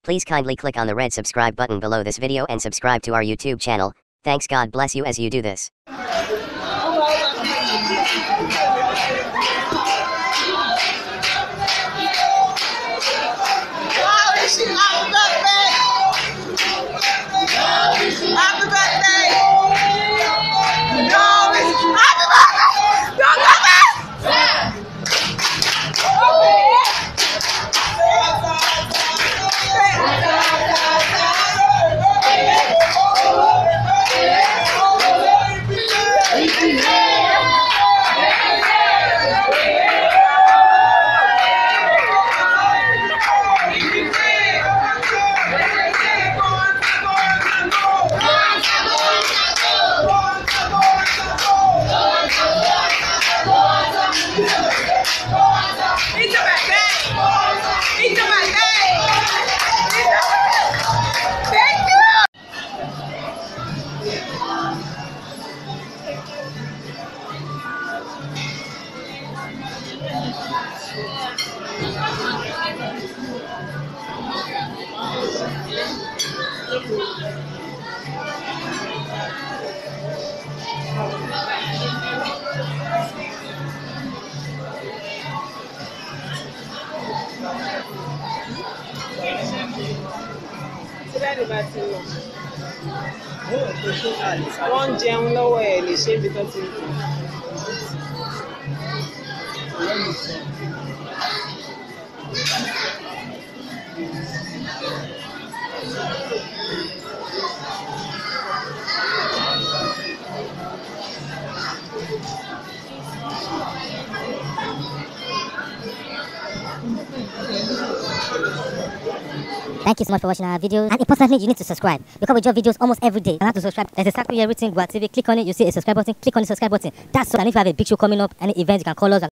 Please kindly click on the red subscribe button below this video and subscribe to our YouTube channel. Thanks, God bless you as you do this. Wọ́n jẹun lọ́wọ́ ẹ̀ lè ṣe ibi tó ti ń kú. Thank you so much for watching our videos, and importantly you need to subscribe because we drop videos almost every day. You have to subscribe. There's exactly everything. Go TV, click on it, you see a subscribe button, click on the subscribe button. That's all. And if you have a big show coming up, any event, you can call us.